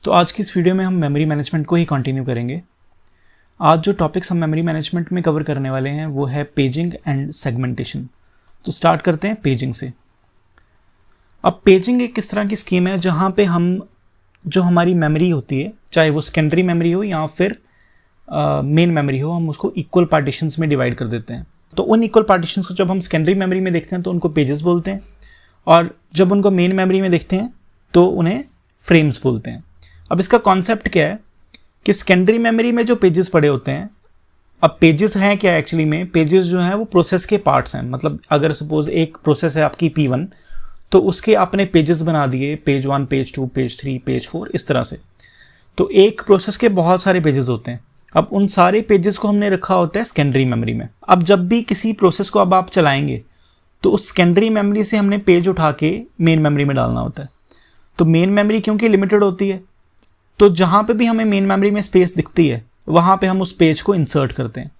तो आज की इस वीडियो में हम मेमोरी मैनेजमेंट को ही कंटिन्यू करेंगे। आज जो टॉपिक्स हम मेमोरी मैनेजमेंट में कवर करने वाले हैं वो है पेजिंग एंड सेगमेंटेशन। तो स्टार्ट करते हैं पेजिंग से। अब पेजिंग एक किस तरह की स्कीम है जहाँ पे हम जो हमारी मेमोरी होती है, चाहे वो सेकेंडरी मेमोरी हो या फिर मेन मेमोरी हो, हम उसको इक्वल पार्टीशंस में डिवाइड कर देते हैं। तो उन इक्वल पार्टीशंस को जब हम सेकेंडरी मेमोरी में देखते हैं तो उनको पेजेस बोलते हैं, और जब उनको मेन मेमोरी में देखते हैं तो उन्हें फ्रेम्स बोलते हैं। अब इसका कॉन्सेप्ट क्या है कि सेकेंडरी मेमोरी में जो पेजेस पड़े होते हैं, अब पेजेस हैं क्या एक्चुअली में, पेजेस जो हैं वो प्रोसेस के पार्ट्स हैं। मतलब अगर सपोज एक प्रोसेस है आपकी P1, तो उसके आपने पेजेस बना दिए, पेज 1, पेज 2, पेज 3, पेज 4, इस तरह से। तो एक प्रोसेस के बहुत सारे पेजेस होते हैं। अब उन सारे पेजेस को हमने रखा होता है सेकेंडरी मेमोरी में। अब जब भी किसी प्रोसेस को अब आप चलाएंगे तो उस सेकेंडरी मेमोरी से हमने पेज उठा के मेन मेमोरी में डालना होता है। तो मेन मेमोरी क्योंकि लिमिटेड होती है, तो जहाँ पे भी हमें मेन मेमोरी में स्पेस दिखती है वहाँ पे हम उस पेज को इंसर्ट करते हैं।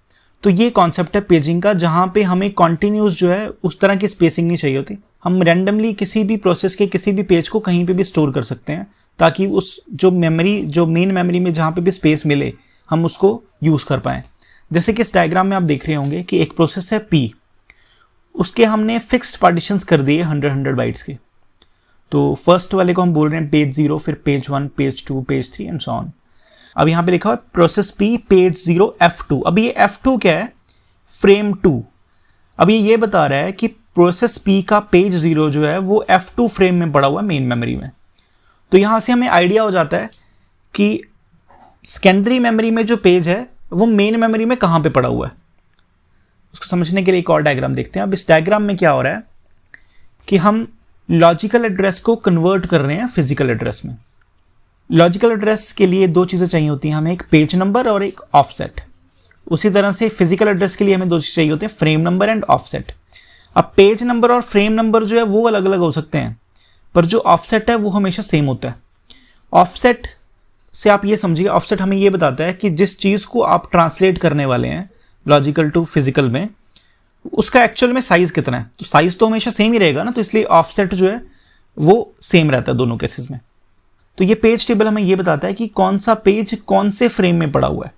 तो ये कॉन्सेप्ट है पेजिंग का, जहाँ पे हमें कॉन्टिन्यूस जो है उस तरह की स्पेसिंग नहीं चाहिए होती। हम रैंडमली किसी भी प्रोसेस के किसी भी पेज को कहीं पे भी स्टोर कर सकते हैं, ताकि उस जो मेन मेमोरी में जहाँ पे भी स्पेस मिले हम उसको यूज़ कर पाएँ। जैसे कि इस डायग्राम में आप देख रहे होंगे कि एक प्रोसेस है P, उसके हमने फिक्स्ड पार्टीशंस कर दिए 100 बाइट्स के। तो फर्स्ट वाले को हम बोल रहे हैं पेज 0, फिर page 1, page 2, page 3 and so on. अब यहाँ पे लिखा हुआ प्रोसेस P पेज 0 F2। अब ये F2 क्या है? फ्रेम 2। अब ये बता रहा है कि प्रोसेस P का पेज 0 जो है वो F2 फ्रेम में पड़ा हुआ है मेन मेमोरी में। तो यहाँ से हमें आइडिया हो जाता है कि सेकेंडरी मेमोरी में जो पेज है वो मेन मेमोरी में कहाँ पे पड़ा हुआ है। उसको समझने के लिए एक और डायग्राम देखते हैं। अब इस डायग्राम में क्या हो रहा है कि हम लॉजिकल एड्रेस को कन्वर्ट कर रहे हैं फिजिकल एड्रेस में। लॉजिकल एड्रेस के लिए दो चीज़ें चाहिए होती हैं हमें, एक पेज नंबर और एक ऑफसेट। उसी तरह से फिजिकल एड्रेस के लिए हमें दो चीज़ चाहिए होती हैं, फ्रेम नंबर एंड ऑफसेट। अब पेज नंबर और फ्रेम नंबर जो है वो अलग अलग हो सकते हैं, पर जो ऑफसेट है वो हमेशा सेम होता है। ऑफसेट से आप ये समझिए, ऑफसेट हमें ये बताता है कि जिस चीज़ को आप ट्रांसलेट करने वाले हैं लॉजिकल टू फिजिकल में, उसका एक्चुअल में साइज कितना है। तो साइज तो हमेशा सेम ही रहेगा ना, तो इसलिए ऑफसेट जो है वो सेम रहता है दोनों केसेस में। तो ये पेज टेबल हमें ये बताता है कि कौन सा पेज कौन से फ्रेम में पड़ा हुआ है।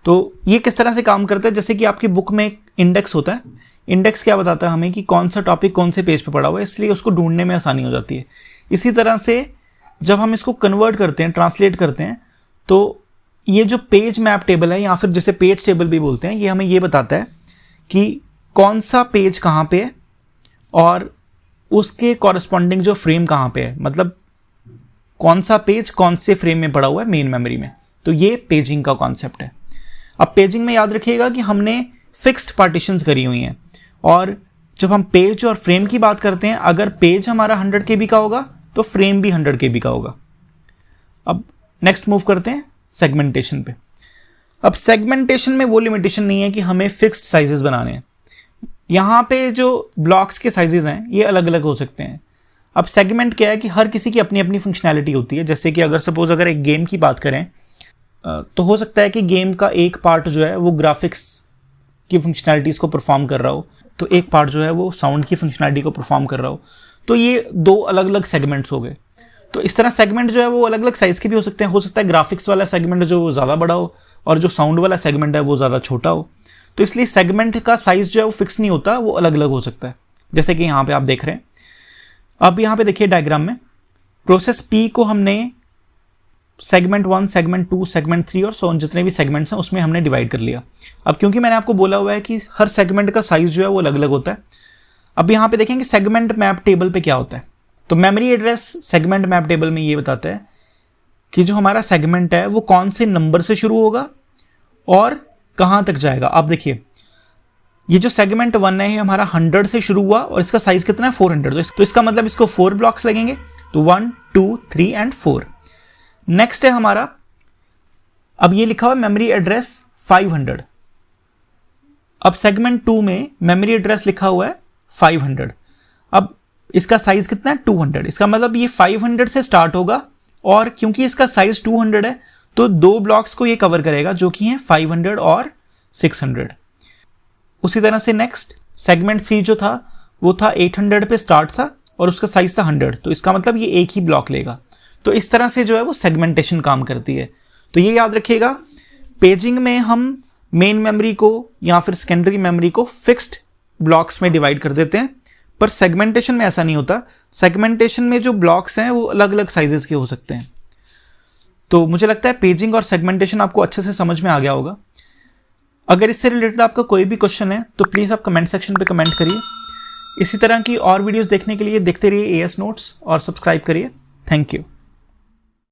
तो ये किस तरह से काम करता है, जैसे कि आपकी बुक में एक इंडेक्स होता है। इंडेक्स क्या बताता है हमें कि कौन सा टॉपिक कौन से पेज पे पड़ा हुआ है, इसलिए उसको ढूंढने में आसानी हो जाती है। इसी तरह से जब हम इसको कन्वर्ट करते हैं, ट्रांसलेट करते हैं, तो ये जो पेज मैप टेबल है या फिर जिसे पेज टेबल भी बोलते हैं, ये हमें ये बताता है कि कौन सा पेज कहाँ पे है और उसके कॉरस्पॉन्डिंग जो फ्रेम कहाँ पे है। मतलब कौन सा पेज कौन से फ्रेम में पड़ा हुआ है मेन मेमोरी में। तो ये पेजिंग का कॉन्सेप्ट है। अब पेजिंग में याद रखिएगा कि हमने फिक्स्ड पार्टीशंस करी हुई हैं, और जब हम पेज और फ्रेम की बात करते हैं, अगर पेज हमारा 100 KB का होगा तो फ्रेम भी 100 KB का होगा। अब नेक्स्ट मूव करते हैं सेगमेंटेशन पे। अब सेगमेंटेशन में वो लिमिटेशन नहीं है कि हमें फिक्स्ड साइजेस बनाने हैं। यहाँ पे जो ब्लॉक्स के साइजेस हैं ये अलग अलग हो सकते हैं। अब सेगमेंट क्या है कि हर किसी की अपनी अपनी फंक्शनैलिटी होती है। जैसे कि अगर सपोज अगर एक गेम की बात करें, तो हो सकता है कि गेम का एक पार्ट जो है वो ग्राफिक्स की फंक्शनैलिटीज को परफॉर्म कर रहा हो, तो एक पार्ट जो है वो साउंड की फंक्शनैलिटी को परफॉर्म कर रहा हो। तो ये दो अलग अलग सेगमेंट्स हो गए। तो इस तरह सेगमेंट जो है वो अलग अलग साइज के भी हो सकते हैं। हो सकता है ग्राफिक्स वाला सेगमेंट जो वो ज़्यादा बड़ा हो और जो साउंड वाला सेगमेंट है वो ज़्यादा छोटा हो। तो इसलिए सेगमेंट का साइज जो है वो फिक्स नहीं होता, वो अलग अलग हो सकता है। जैसे कि यहाँ पे आप देख रहे हैं। अब यहाँ पे देखिए डायग्राम में प्रोसेस P को हमने सेगमेंट 1, सेगमेंट 2, सेगमेंट 3 और सो जितने भी सेगमेंट्स हैं उसमें हमने डिवाइड कर लिया। अब क्योंकि मैंने आपको बोला हुआ है कि हर सेगमेंट का साइज जो है वो अलग अलग होता है। अब यहाँ पे देखेंगे सेगमेंट मैप टेबल पे क्या होता है। तो memory address segment map table में ये बताता है कि जो हमारा सेगमेंट है वो कौन से नंबर से शुरू होगा और कहाँ तक जाएगा। आप देखिए ये जो सेगमेंट 1 है ये हमारा 100 से शुरू हुआ और इसका साइज कितना है 400। तो इसका मतलब इसको 4 ब्लॉक्स लगेंगे। तो 1, 2, 3 एंड 4। नेक्स्ट है हमारा, अब ये लिखा हुआ मेमोरी एड्रेस 500। अब सेगमेंट 2 में मेमोरी एड्रेस लिखा हुआ है 500। अब इसका साइज कितना है 200। इसका मतलब ये 500 से स्टार्ट होगा, और क्योंकि इसका साइज 200 है तो दो ब्लॉक्स को ये कवर करेगा जो कि हैं 500 और 600। उसी तरह से नेक्स्ट सेगमेंट 3 जो था वो था 800 पे स्टार्ट था और उसका साइज था 100। तो इसका मतलब ये एक ही ब्लॉक लेगा। तो इस तरह से जो है वो सेगमेंटेशन काम करती है। तो ये याद रखिएगा, पेजिंग में हम मेन मेमोरी को या फिर सेकेंडरी मेमोरी को फिक्स्ड ब्लॉक्स में डिवाइड कर देते हैं, पर सेगमेंटेशन में ऐसा नहीं होता। सेगमेंटेशन में जो ब्लॉक्स हैं वो अलग अलग साइजेस के हो सकते हैं। तो मुझे लगता है पेजिंग और सेगमेंटेशन आपको अच्छे से समझ में आ गया होगा। अगर इससे रिलेटेड आपका कोई भी क्वेश्चन है तो प्लीज़ आप कमेंट सेक्शन पे कमेंट करिए। इसी तरह की और वीडियोस देखने के लिए देखते रहिए एएस नोट्स और सब्सक्राइब करिए। Thank you.